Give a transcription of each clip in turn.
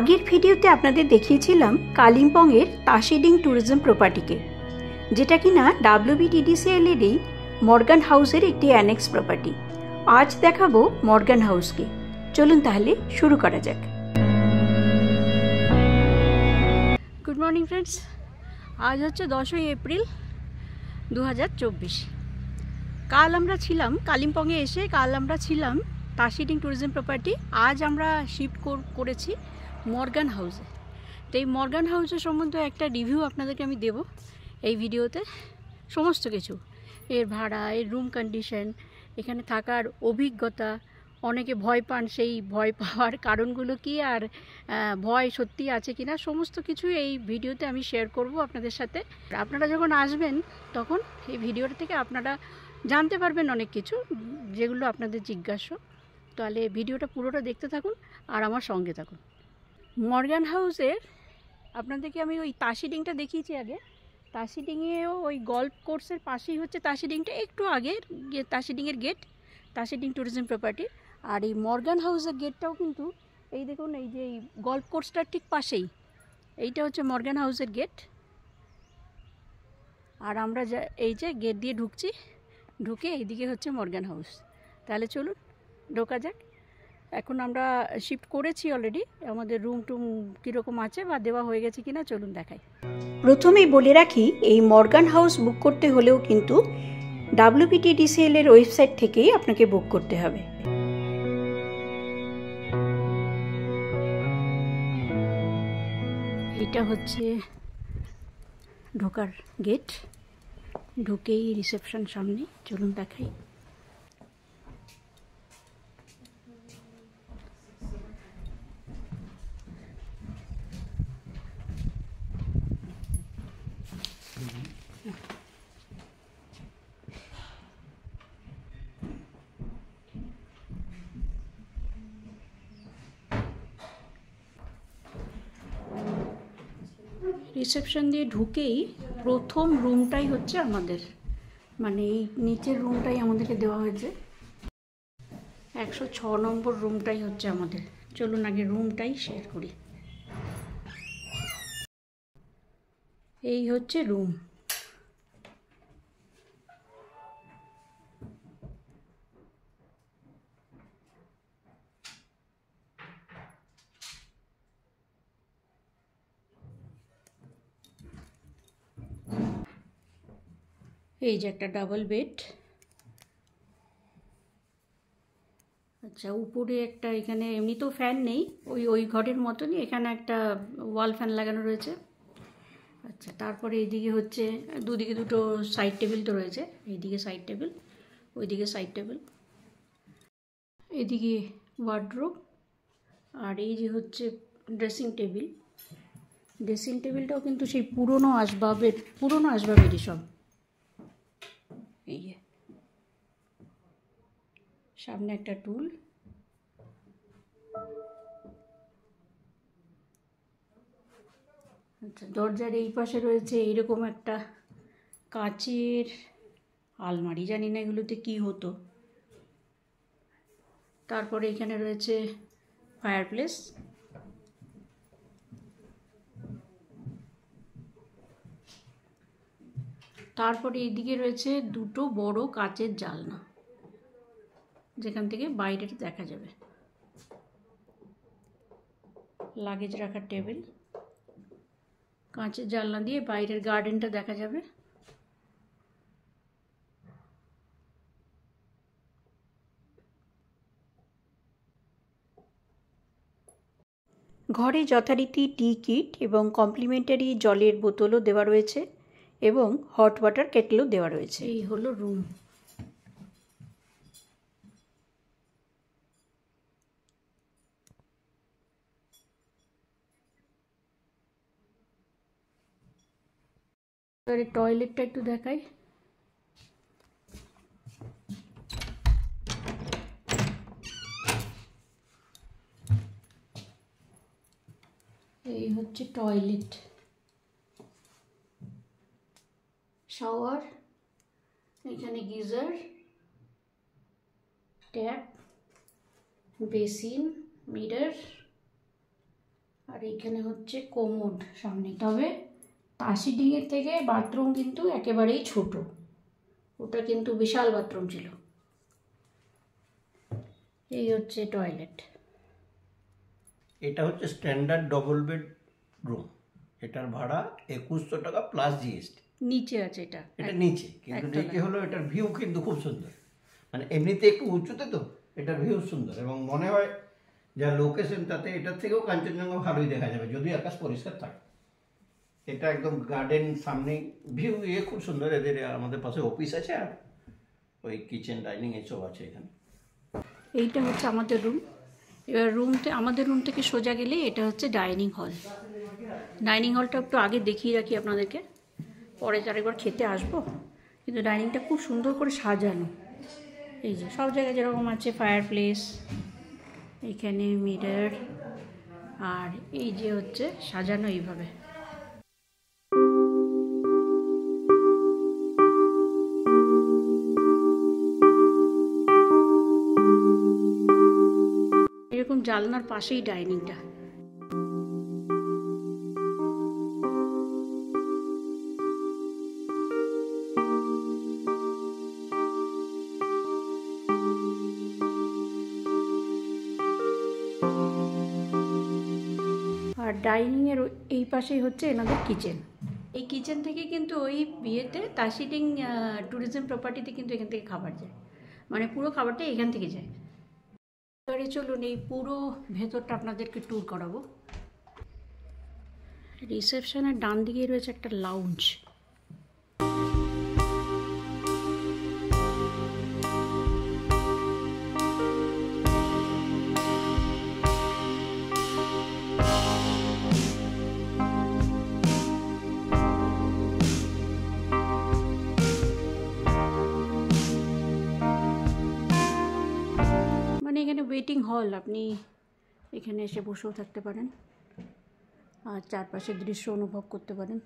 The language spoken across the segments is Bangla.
আগের ভিডিওতে আপনাদের দেখিয়েছিলাম কালিম্পংয়ের তাসিডিং ট্যুরিজম প্রপার্টিকে, যেটা কিনা WBTDCL-এরই মর্গান হাউসের একটি অ্যানেক্স প্রপার্টি। আজ দেখাবো মর্গান হাউসকে। চলুন তাহলে শুরু করা যাক। গুড মর্নিং ফ্রেন্ডস, আজ হচ্ছে 10ই এপ্রিল 2024। কাল আমরা ছিলাম কালিম্পংয়ে এসে, কাল আমরা ছিলাম তাসিডিং ট্যুরিজম প্রপার্টি। আজ আমরা শিফট করেছি মর্গান হাউসে। তো এই মর্গান হাউসের সম্বন্ধে একটা রিভিউ আপনাদেরকে আমি দেব এই ভিডিওতে। সমস্ত কিছু, এর ভাড়া, এর রুম কন্ডিশন, এখানে থাকার অভিজ্ঞতা, অনেকে ভয় পান, সেই ভয় পাওয়ার কারণগুলো কি, আর ভয় সত্যি আছে কিনা, সমস্ত কিছু এই ভিডিওতে আমি শেয়ার করব আপনাদের সাথে। আপনারা যখন আসবেন তখন এই ভিডিওটা থেকে আপনারা জানতে পারবেন অনেক কিছু, যেগুলো আপনাদের জিজ্ঞাস্য। তাহলে ভিডিওটা পুরোটা দেখতে থাকুন আর আমার সঙ্গে থাকুন। মর্গান হাউসের আপনাদেরকে আমি ওই তাসিডিংটা দেখিয়েছি আগে। তাসিডিংয়েও ওই গল্ফ কোর্সের পাশেই হচ্ছে তাসিডিংটা, একটু আগে তাসিডিংয়ের গেট, তাসিডিং ট্যুরিজম প্রপার্টি। আর এই মর্গান হাউসের গেটটাও কিন্তু এই দেখুন, এই যে এই গল্ফ কোর্সটার ঠিক পাশেই, এইটা হচ্ছে মর্গান হাউসের গেট। আর আমরা এই যে গেট দিয়ে ঢুকছি, ঢুকে এইদিকে হচ্ছে মর্গান হাউস। তাহলে চলুন ঢোকা যাক। এখন আমরা শিফট করেছি অলরেডি, আমাদের রুম টুম কীরকম আছে বা দেওয়া হয়ে গেছে কিনা চলুন দেখাই। প্রথমেই বলে রাখি, এই মর্গান হাউস বুক করতে হলেও কিন্তু WBTDCL-এর ওয়েবসাইট থেকেই আপনাকে বুক করতে হবে। এটা হচ্ছে ঢোকার গেট, ঢুকেই রিসেপশন সামনে, চলুন দেখাই। রিসেপশন দিয়ে ঢুকেই প্রথম রুমটাই হচ্ছে আমাদের, মানে এই নিচের রুমটাই আমাদেরকে দেওয়া হয়েছে। 106 নম্বর রুমটাই হচ্ছে আমাদের। চলুন আগে রুমটাই শেয়ার করি। এই হচ্ছে রুম। এই যে একটা ডাবল বেড। আচ্ছা, উপরে একটা, এখানে এমনি তো ফ্যান নেই, ওই ঘরের মতনই এখানে একটা ওয়াল ফ্যান লাগানো রয়েছে। আচ্ছা, তারপরে এইদিকে হচ্ছে দুদিকে দুটো সাইড টেবিল তো রয়েছে, এইদিকে সাইড টেবিল, ওইদিকে সাইড টেবিল, এদিকে ওয়ার্ডরোব, আর এই যে হচ্ছে ড্রেসিং টেবিল। ড্রেসিং টেবিলটাও কিন্তু সেই পুরনো আসবাবেরই সব। এই যে সামনে একটা টুল। আচ্ছা, দরজার এই পাশে রয়েছে এইরকম একটা কাচের আলমারি, জানি না এগুলোতে কি হতো। তারপরে এখানে রয়েছে ফায়ারপ্লেস। তারপরে এইদিকে রয়েছে দুটো বড় কাচের জানলা, যেখান থেকে বাইরে দেখা যাবে। লাগেজ রাখার টেবিল, কাঁচের জানলা দিয়ে বাইরের গার্ডেনটা দেখা যাবে। ঘরে যথারীতি টি কিট এবং কমপ্লিমেন্টারি জলের বোতলও দেওয়া রয়েছে এবং হট ওয়াটার কেটলও দেওয়া রয়েছে। এই হলো রুম। এবারে টয়লেটটা একটু দেখাই। এই হচ্ছে টয়লেট, শাওয়ার, এখানে গিজার, ট্যাপ, বেসিন, মিরর, আর এইখানে হচ্ছে কোমোড সামনে, তবে তাসিডিংয়ের থেকে বাথরুম কিন্তু একেবারেই ছোট, ওটা কিন্তু বিশাল বাথরুম ছিল। এই হচ্ছে টয়লেট। এটা হচ্ছে স্ট্যান্ডার্ড ডবল বেড রুম, এটার ভাড়া 2100 টাকা প্লাস জিএসটি। নিচে আছে এটা নিচে, কিন্তু নিচে হলো এটার ভিউ কিন্তু খুব সুন্দর, মানে এমনিতে একটু উঁচুতে তো এটার ভিউ সুন্দর, এবং মনে হয় যা লোকেশন তাতে এটার থেকেও কাঞ্চনজঙ্ঘা ভালোই দেখা যাবে যদি আকাশ পরিষ্কার থাকে। এটা একদম গার্ডেন সামনে, ভিউ খুব সুন্দর। এদের আমাদের পাশে অফিস আছে আর ওই কিচেন ডাইনিং এসব আছে এখানে। এইটা হচ্ছে আমাদের রুম। এবার আমাদের রুম থেকে সোজা গেলে এটা হচ্ছে ডাইনিং হল। ডাইনিং হলটা একটু আগে দেখিয়ে রাখি আপনাদেরকে, পরে আরেকবার খেতে আসবো। কিন্তু ডাইনিংটা খুব সুন্দর করে সাজানো, এই যে সব জায়গায় যেরকম আছে ফায়ার প্লেস, এখানে মিরর, আর এই যে হচ্ছে সাজানো এইভাবে। এরকম জানলার পাশেই ডাইনিংটা। আর ডাইনিংয়ের এই পাশেই হচ্ছে এনাদের কিচেন। এই কিচেন থেকে কিন্তু ওই বিয়েতে তাসিডিং ট্যুরিজম প্রপার্টিতে কিন্তু এখান থেকে খাবার যায়, মানে পুরো খাবারটা এখান থেকে যায়। এবারে চলুন এই পুরো ভেতরটা আপনাদেরকে ট্যুর করাবো। রিসেপশনের ডান দিকে রয়েছে একটা লাউঞ্জ। মানে এখানে ওয়েটিং হল, আপনি এখানে এসে বসেও থাকতে পারেন আর চারপাশের দৃশ্য অনুভব করতে পারেন।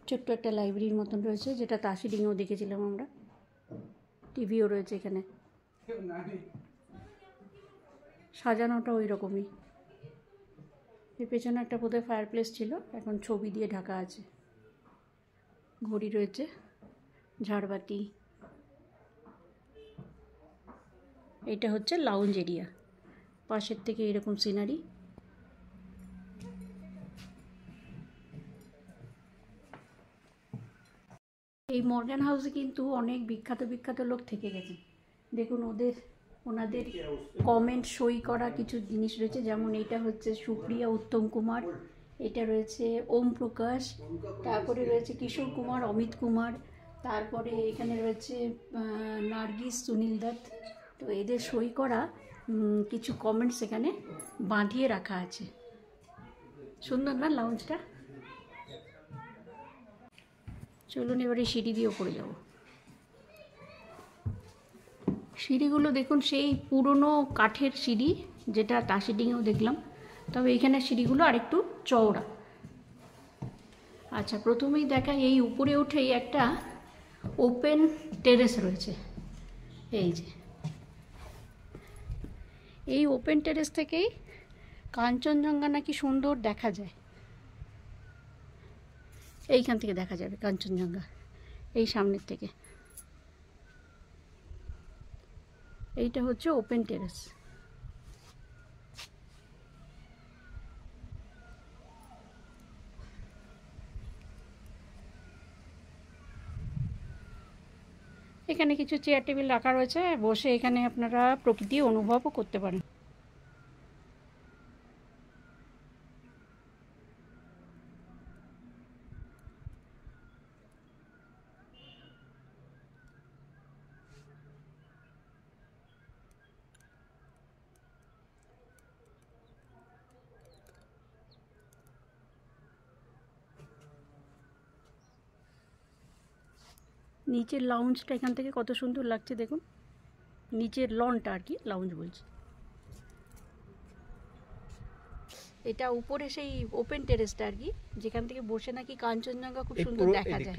ছোট্ট একটা লাইব্রেরির মতন রয়েছে, যেটা তাসিডিংয়েও দেখেছিলাম আমরা। টিভিও রয়েছে এখানে, সাজানোটা ওই রকমই। এর পেছনে একটা বোধহয় ফায়ার প্লেস ছিল, এখন ছবি দিয়ে ঢাকা আছে। ঘড়ি রয়েছে, ঝাড়বাতি। এটা হচ্ছে লাউঞ্জ এরিয়া, পাশের থেকে এরকম সিনারি। এই মর্গান হাউসে কিন্তু অনেক বিখ্যাত লোক থেকে গেছে। দেখুন ওনাদের কমেন্ট সই করা কিছু জিনিস রয়েছে, যেমন এটা হচ্ছে সুপ্রিয়া উত্তম কুমার, এটা রয়েছে ওম প্রকাশ, তারপরে রয়েছে কিশোর কুমার, অমিত কুমার, তারপরে এখানে রয়েছে নার্গিস, সুনীল দত্ত। তো এদের সই করা কিছু কমেন্টস এখানে বাঁধিয়ে রাখা আছে। সুন্দর না লাউঞ্জটা? চলুন এবারে সিঁড়ি দিয়ে ওপরে যাব। সিঁড়িগুলো দেখুন সেই পুরনো কাঠের সিঁড়ি, যেটা তাসিডিংয়েও দেখলাম, তবে এখানে সিঁড়িগুলো আরেকটু চওড়া। আচ্ছা, প্রথমেই দেখা এই উপরে উঠেই একটা ওপেন টেরেস রয়েছে। এই যে এই ওপেন টেরেস থেকেই কাঞ্চনজঙ্ঘা নাকি সুন্দর দেখা যায়। এইখান থেকে দেখা যাবে কাঞ্চনজঙ্ঘা, এই সামনের থেকে। এইটা হচ্ছে ওপেন টেরেস। এখানে কিছু চেয়ার টেবিল রাখা রয়েছে, বসে এখানে আপনারা প্রকৃতি অনুভবও করতে পারেন। নিচের লাউঞ্জটা এখান থেকে কত সুন্দর লাগছে দেখুন, নিচের লনটা আর কি লাউঞ্জ বলছি। এটা উপরে সেই ওপেন টেরেসটা আর কি, যেখান থেকে বসে নাকি কাঞ্চনজঙ্ঘা খুব সুন্দর দেখা যায়।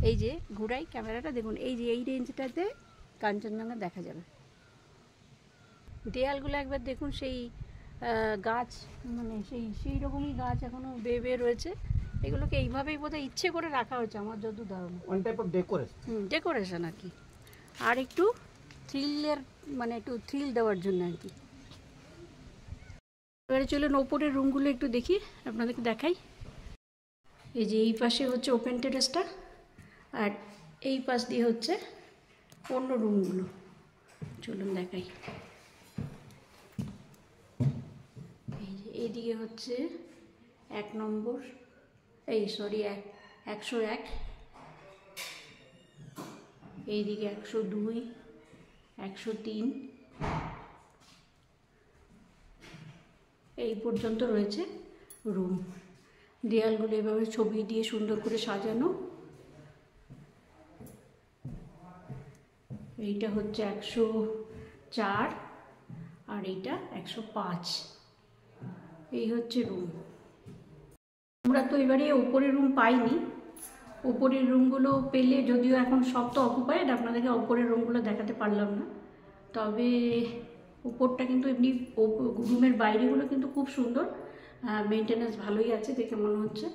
এই যে ঘুরাই ক্যামেরাটা, দেখুন এই যে এই রেঞ্জটাতে কাঞ্চনজঙ্ঘা দেখা যাবে। দেয়ালগুলো একবার দেখুন, সেই গাছ, মানে সেই রকমই গাছ এখনও বেয়ে রয়েছে। এগুলোকে এইভাবেই বোধহয় ইচ্ছে করে রাখা হয়েছে আমার যতদূর ধারণা। One type of decoration. Decoration আর কি, আর একটু থ্রিলের, মানে একটু থ্রিল দেওয়ার জন্য আর কি। এবারে চলুন ওপরের রুমগুলো একটু দেখি, আপনাদেরকে দেখাই। এই যে এই পাশে হচ্ছে ওপেন টেরেসটা, আর এই পাশ দিয়ে হচ্ছে অন্য রুমগুলো। চলুন দেখাই। এই যে এইদিকে হচ্ছে 1 নম্বর, 101, এইদিকে 102, 103, এই পর্যন্ত রয়েছে রুম। দেয়ালগুলো এভাবে ছবি দিয়ে সুন্দর করে সাজানো। এইটা হচ্ছে 104, আর এইটা 105। এই হচ্ছে রুম। আমরা তো এবারে উপরের রুম পাইনি, উপরের রুমগুলো পেলে, যদিও এখন সব তো অকুপাইড, আপনাদেরকে উপরের রুমগুলো দেখাতে পারলাম না। তবে উপরটা কিন্তু এমনি রুমের বাইরেগুলো কিন্তু খুব সুন্দর, মেনটেন্যান্স ভালোই আছে দেখে মনে হচ্ছে,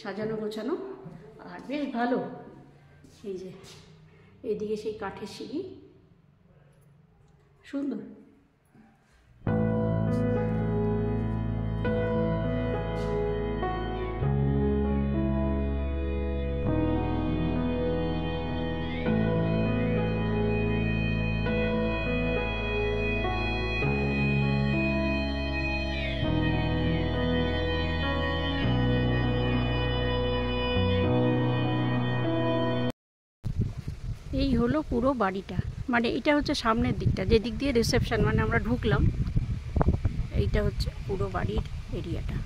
সাজানো গোছানো আর বেশ ভালো। এই যে এইদিকে সেই কাঠের সিঁড়ি, সুন্দর। এই হলো পুরো বাড়িটা, মানে এটা হচ্ছে সামনের দিকটা, যে দিক দিয়ে রিসেপশন, মানে আমরা ঢুকলাম, এইটা হচ্ছে পুরো বাড়ির এরিয়াটা।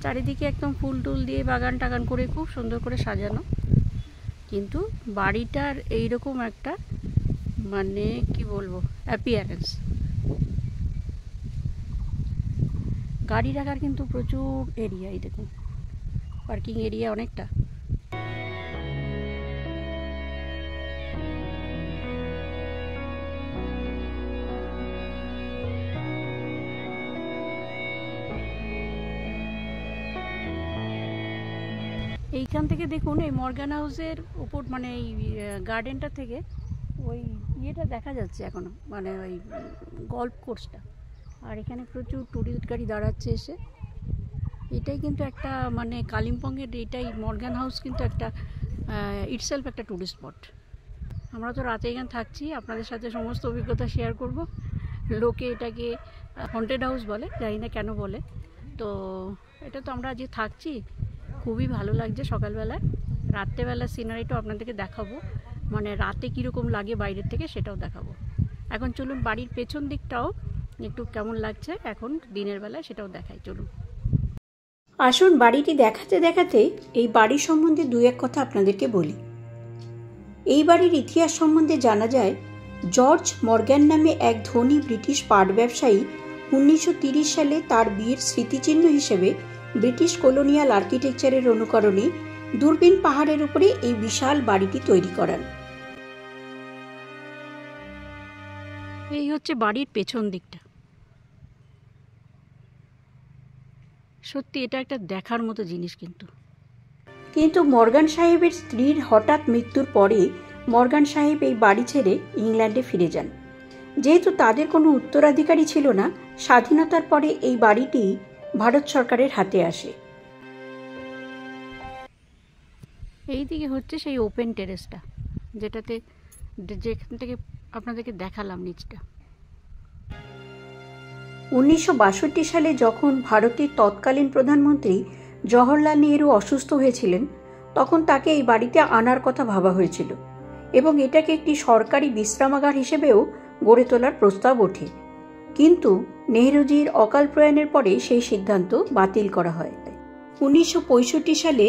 চারিদিকে একদম ফুল টুল দিয়ে বাগান টাগান করে খুব সুন্দর করে সাজানো। কিন্তু বাড়িটার এইরকম একটা, মানে কি বলবো, অ্যাপিয়ারেন্স। গাড়ি রাখার কিন্তু প্রচুর এরিয়া, এই দেখুন পার্কিং এরিয়া অনেকটা। এইখান থেকে দেখুন, এই মর্গান হাউসের উপর, মানে এই গার্ডেনটা থেকে ওই ইয়েটা দেখা যাচ্ছে এখনো, মানে ওই গল্ফ কোর্সটা। আর এখানে প্রচুর টুরিস্ট গাড়ি দাঁড়াচ্ছে এসে। এটাই কিন্তু একটা, মানে কালিম্পংয়ের এটাই মর্গান হাউস কিন্তু একটা ইটসেলফ একটা টুরিস্ট স্পট। আমরা তো রাতে এখানে থাকছি, আপনাদের সাথে সমস্ত অভিজ্ঞতা শেয়ার করব। লোকে এটাকে হন্টেড হাউস বলে, জানি না কেন বলে। তো এটা তো আমরা যে থাকছি, খুবই ভালো লাগছে সকালবেলায়। রাত্রেবেলার সিনারিটাও আপনাদেরকে দেখাবো, মানে রাতে কীরকম লাগে বাইরের থেকে সেটাও দেখাবো। এখন চলুন বাড়ির পেছন দিকটাও একটু কেমন লাগছে এখন দিনের বেলায় সেটাও দেখাই, চলুন। আসুন বাড়িটি দেখাতে দেখাতে এই বাড়ির সম্বন্ধে দু এক কথা আপনাদেরকে বলি। এই বাড়ির ইতিহাস সম্বন্ধে জানা যায়, জর্জ মর্গ্যান নামে এক ধনী ব্রিটিশ পাট ব্যবসায়ী 1930 সালে তার বিয়ের স্মৃতিচিহ্ন হিসেবে ব্রিটিশ কলোনিয়াল আর্কিটেকচারের অনুকরণে দূরবীন পাহাড়ের উপরে এই বিশাল বাড়িটি তৈরি করান। এই হচ্ছে বাড়ির পেছন দিকটা। সত্যি এটা একটা দেখার মতো জিনিস। কিন্তু মর্গান সাহেবের স্ত্রীর হঠাৎ মৃত্যুর পরে মর্গান সাহেব এই বাড়ি ছেড়ে ইংল্যান্ডে ফিরে যান। যেহেতু তাদের কোনো উত্তরাধিকারী ছিল না, স্বাধীনতার পরে এই বাড়িটি ভারত সরকারের হাতে আসে। এই দিকে হচ্ছে সেই ওপেন টেরেসটা, যেখান থেকে আপনাদেরকে দেখালাম নিচটা। 1962 সালে যখন ভারতের তৎকালীন প্রধানমন্ত্রী জওহরলাল নেহরু অসুস্থ হয়েছিলেন, তখন তাকে এই বাড়িতে আনার কথা ভাবা হয়েছিল এবং এটাকে একটি সরকারি বিশ্রামাগার হিসেবেও গড়ে তোলার প্রস্তাব ওঠে। কিন্তু নেহরুজির অকাল প্রয়াণের পরে সেই সিদ্ধান্ত বাতিল করা হয়। 1965 সালে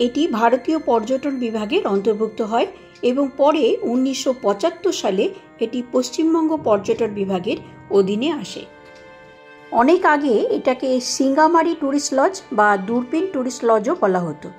এটি ভারতীয় পর্যটন বিভাগের অন্তর্ভুক্ত হয় এবং পরে 1975 সালে এটি পশ্চিমবঙ্গ পর্যটন বিভাগের অধীনে আসে। অনেক আগে এটাকে সিঙ্গামারি ট্যুরিস্ট লজ বা দূরবীন ট্যুরিস্ট লজও বলা হতো।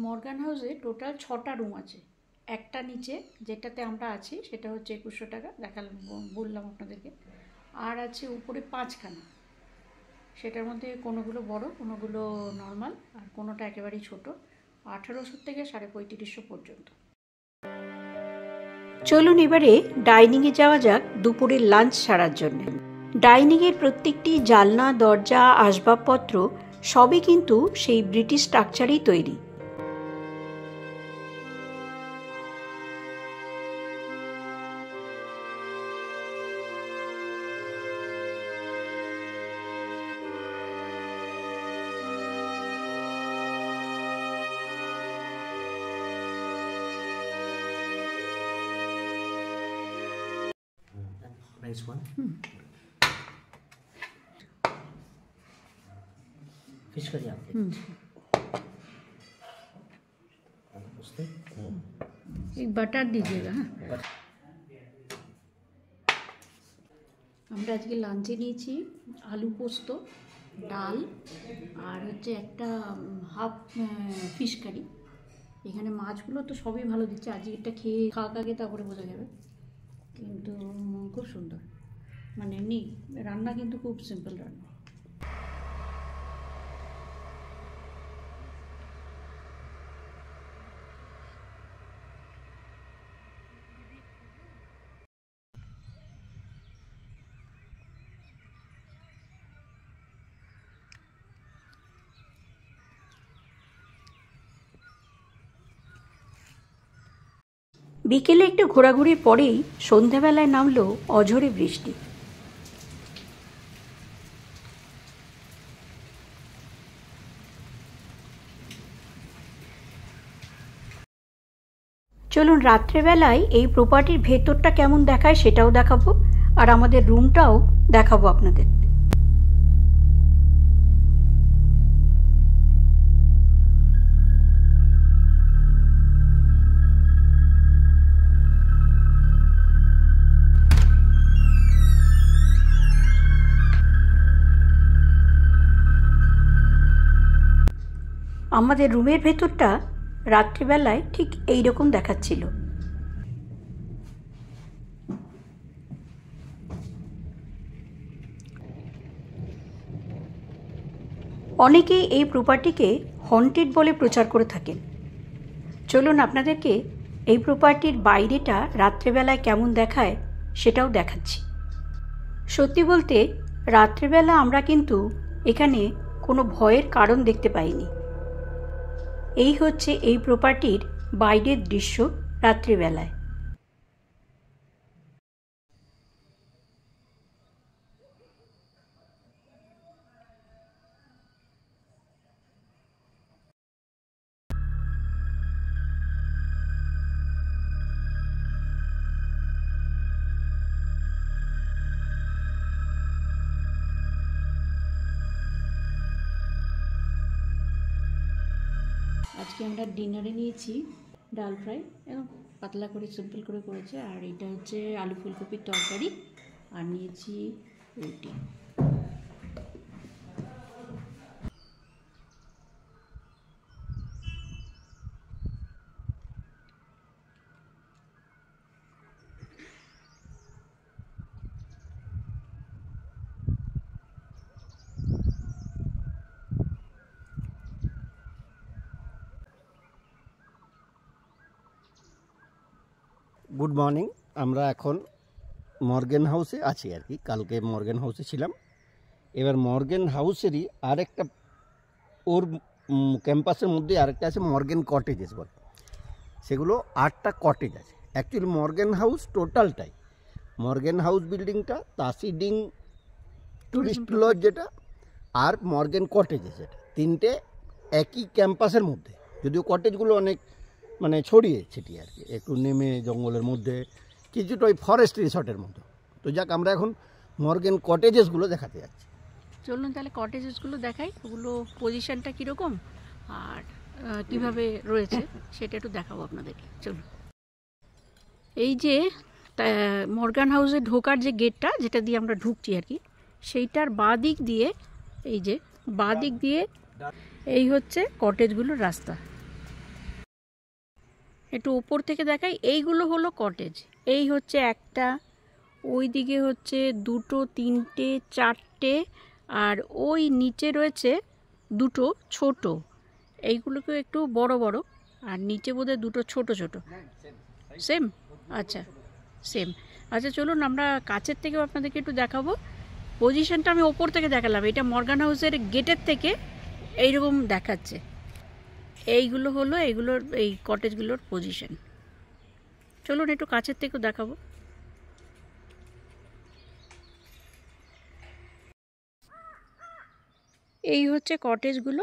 মর্গান হাউসে টোটাল 6টা রুম আছে। একটা নিচে যেটাতে আমরা আছি সেটা হচ্ছে 2100 টাকা, দেখালাম, বললাম আপনাদেরকে। আর আছে উপরে 5খানা, সেটার মধ্যে কোনোগুলো বড়, কোনোগুলো নর্মাল, আর কোনোটা একেবারেই ছোট। 1800 থেকে 3550 পর্যন্ত। চলুন এবারে ডাইনিংয়ে যাওয়া যাক দুপুরের লাঞ্চ সারার জন্য। ডাইনিংয়ের প্রত্যেকটি জানলা, দরজা, আসবাবপত্র সবই কিন্তু সেই ব্রিটিশ স্ট্রাকচারেই তৈরি। Nice one. Fish curry आप एक बटर दीजिएगा। हाँ, আমরা আজকে লাঞ্চে নিয়েছি আলু পোস্ত, ডাল, আর হচ্ছে একটা হাফ ফিশ কারি। এখানে মাছগুলো তো সবই ভালো দিচ্ছে, আজকে এটা খেয়ে খাওয়া আগে তারপরে বোঝা যাবে। কিন্তু খুব সুন্দর, মানে এমনি রান্না কিন্তু খুব সিম্পল রান্না। বিকেলে একটু ঘোরাঘুরির পরেই সন্ধ্যাবেলায় নামলো অঝরে বৃষ্টি। চলুন রাত্রেবেলায় এই প্রপার্টির ভেতরটা কেমন দেখায় সেটাও দেখাবো, আর আমাদের রুমটাও দেখাবো আপনাদের। আমাদের রুমের ভেতরটা রাত্রিবেলায় ঠিক এই রকম দেখাচ্ছিল। অনেকেই এই প্রপার্টিকে হন্টেড বলে প্রচার করে থাকেন। চলুন আপনাদেরকে এই প্রপার্টির বাইরেটা রাত্রেবেলায় কেমন দেখায় সেটাও দেখাচ্ছি। সত্যি বলতে রাত্রেবেলা আমরা কিন্তু এখানে কোনো ভয়ের কারণ দেখতে পাইনি। এই হচ্ছে এই প্রপার্টির বাইরের দৃশ্য রাত্রিবেলায়। আজকে আমরা ডিনারে নিয়েছি ডাল ফ্রাই, এবং পাতলা করে সিম্পল করে করেছে, আর এটা হচ্ছে আলু ফুলকপির তরকারি, আর নিয়েছি রুটি। Good morning. আমরা এখন মর্গেন হাউসে আছি আর কি। কালকে মর্গেন হাউসে ছিলাম। এবার মর্গেন হাউসেরই আরেকটা, ওর ক্যাম্পাসের মধ্যে আরেকটা আছে মর্গেন কটেজেস বলে। সেগুলো 8টা কটেজ আছে। অ্যাকচুয়ালি মর্গেন হাউস টোটালটাই, মর্গেন হাউস বিল্ডিংটা, তাসিডিং টুরিস্ট লজ যেটা, আর মর্গেন কটেজেস যেটা, তিনটে একই ক্যাম্পাসের মধ্যে। যদিও কটেজগুলো অনেক মানে ছড়িয়ে ছিটিয়ে আর কি, একটু নেমে জঙ্গলের মধ্যে, কিছুটা ওই ফরেস্ট রিসর্টের মতো। তো যাক, আমরা এখন মর্গেন কটেজেসগুলো দেখাতে যাচ্ছি। চলুন তাহলে কটেজেসগুলো দেখাই, ওগুলো পজিশনটা কীরকম আর কিভাবে রয়েছে সেটা একটু দেখাবো আপনাদেরকে। চলুন, এই যে মর্গান হাউসে ঢোকার যে গেটটা, যেটা দিয়ে আমরা ঢুকছি আর কি, সেইটার বাঁ দিক দিয়ে, এই যে বাঁ দিক দিয়ে এই হচ্ছে কটেজগুলোর রাস্তা। একটু উপর থেকে দেখাই, এইগুলো হলো কটেজ। এই হচ্ছে একটা, ওই দিকে হচ্ছে দুটো, তিনটে, চারটে, আর ওই নিচে রয়েছে দুটো ছোট। এইগুলোকে একটু বড় বড়, আর নিচে বোধহয় দুটো ছোট ছোট। সেম, আচ্ছা সেম। আচ্ছা চলুন আমরা কাছের থেকেও আপনাদেরকে একটু দেখাবো। পজিশনটা আমি ওপর থেকে দেখালাম, এটা মর্গান হাউসের গেটের থেকে এইরকম দেখাচ্ছে। এইগুলো হলো এইগুলোর, এই কটেজগুলোর পজিশন। চলুন একটু কাছের থেকেও দেখাবো। এই হচ্ছে কটেজগুলো।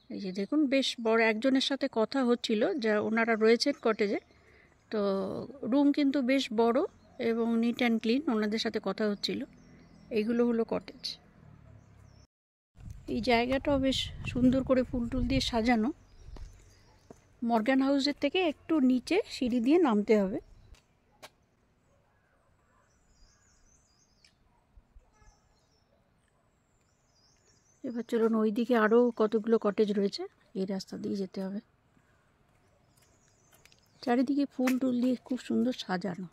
এই যে দেখুন, বেশ বড়। একজনের সাথে কথা হচ্ছিল, যা ওনারা রয়েছেন কটেজে, তো রুম কিন্তু বেশ বড় এবং নিট অ্যান্ড ক্লিন। ওনাদের সাথে কথা হচ্ছিল। এইগুলো হলো কটেজ। এই জায়গাটাও বেশ সুন্দর করে ফুল টুল দিয়ে সাজানো। মর্গান হাউসের থেকে একটু নিচে সিঁড়ি দিয়ে নামতে হবে। এবার চলুন, ওইদিকে আরও কতগুলো কটেজ রয়েছে, এই রাস্তা দিয়ে যেতে হবে। চারিদিকে ফুল টুল দিয়ে খুব সুন্দর সাজানো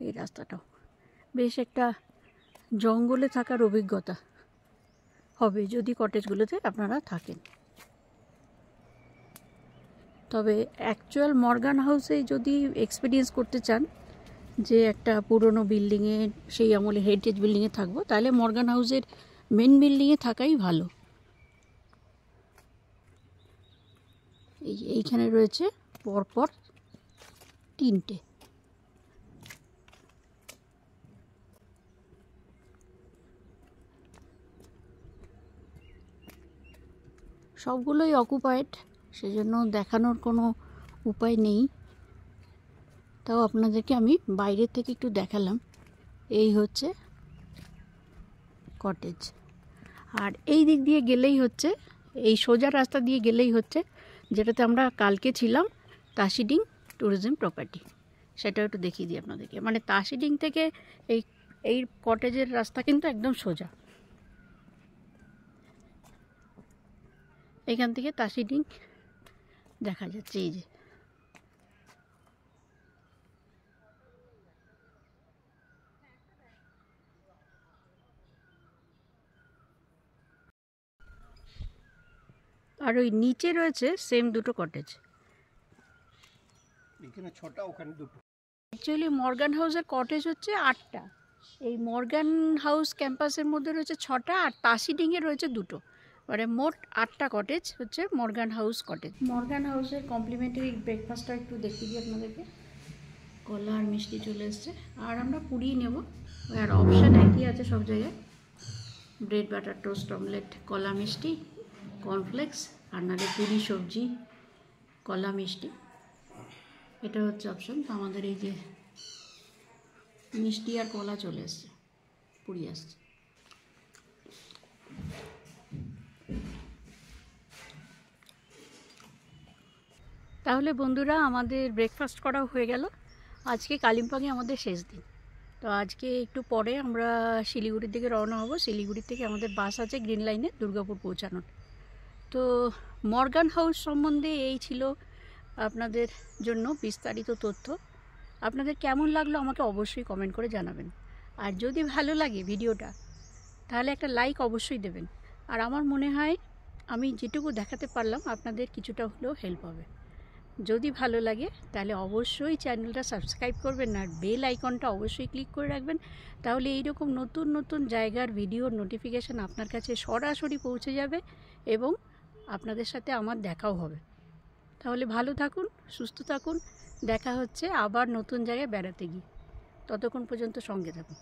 এই রাস্তাটাও। বেশ একটা জঙ্গলে থাকার অভিজ্ঞতা হবে যদি কটেজগুলোতে আপনারা থাকেন। তবে অ্যাকচুয়াল মর্গান হাউসে যদি এক্সপিরিয়েন্স করতে চান যে একটা পুরনো বিল্ডিংয়ে, সেই আমলে হেরিটেজ বিল্ডিংয়ে থাকবো, তাহলে মর্গান হাউসের মেন বিল্ডিংয়ে থাকাই ভালো। এইখানে রয়েছে পরপর তিনটে। সবগুলোই অকুপায়েড, সেজন্য দেখানোর কোনো উপায় নেই। তাও আপনাদেরকে আমি বাইরের থেকে একটু দেখালাম। এই হচ্ছে কটেজ। আর এই দিক দিয়ে গেলেই হচ্ছে, এই সোজা রাস্তা দিয়ে গেলেই হচ্ছে যেটাতে আমরা কালকে ছিলাম, তাসিডিং ট্যুরিজম প্রপার্টি। সেটাও একটু দেখিয়ে দিই আপনাদেরকে। মানে তাসিডিং থেকে এই কটেজের রাস্তা কিন্তু একদম সোজা। এখান থেকে তাসিডিং দেখা যাচ্ছে। এই যে আর ওই নিচে রয়েছে সেম দুটো কটেজ। এখানে 6টা, ওখানে 2টো। অ্যাকচুয়ালি মর্গান হাউসের কটেজ হচ্ছে 8টা। এই মর্গান হাউস ক্যাম্পাসের মধ্যে রয়েছে 6টা, আর তাসিডিংয়ে রয়েছে 2টো। মানে মোট 8টা কটেজ হচ্ছে মর্গান হাউস কটেজ। মর্গান হাউসের কমপ্লিমেন্টারি ব্রেকফাস্টটা একটু দেখিয়ে দিই আপনাদেরকে। কলা আর মিষ্টি চলে এসছে, আর আমরা পুরিই নেব। আর অপশান একই আছে সব জায়গায়, ব্রেড বাটার টোস্ট, অমলেট, কলা মিষ্টি, কর্নফ্লেক্স, আর নাহলে পুরি, সবজি, কলা মিষ্টি। এটা হচ্ছে অপশান। তো আমাদের এই যে মিষ্টি আর কলা চলে এসছে, পুরি আসছে। তাহলে বন্ধুরা, আমাদের ব্রেকফাস্ট করা হয়ে গেল। আজকে কালিম্পংয়ে আমাদের শেষ দিন। তো আজকে একটু পরে আমরা শিলিগুড়ির দিকে রওনা হব। শিলিগুড়ি থেকে আমাদের বাস আছে গ্রিন লাইনে দুর্গাপুর পৌঁছানোর। তো মর্গান হাউস সম্বন্ধে এই ছিল আপনাদের জন্য বিস্তারিত তথ্য। আপনাদের কেমন লাগলো আমাকে অবশ্যই কমেন্ট করে জানাবেন। আর যদি ভালো লাগে ভিডিওটা, তাহলে একটা লাইক অবশ্যই দেবেন। আর আমার মনে হয় আমি যেটুকু দেখাতে পারলাম আপনাদের কিছুটা হলেও হেল্প হবে। যদি ভালো লাগে তাহলে অবশ্যই চ্যানেলটা সাবস্ক্রাইব করবেন, আর বেল আইকনটা অবশ্যই ক্লিক করে রাখবেন। তাহলে এইরকম নতুন নতুন জায়গার ভিডিওর নোটিফিকেশান আপনার কাছে সরাসরি পৌঁছে যাবে এবং আপনাদের সাথে আমার দেখাও হবে। তাহলে ভালো থাকুন, সুস্থ থাকুন। দেখা হচ্ছে আবার নতুন জায়গায় বেড়াতে গিয়ে। ততক্ষণ পর্যন্ত সঙ্গে থাকুন।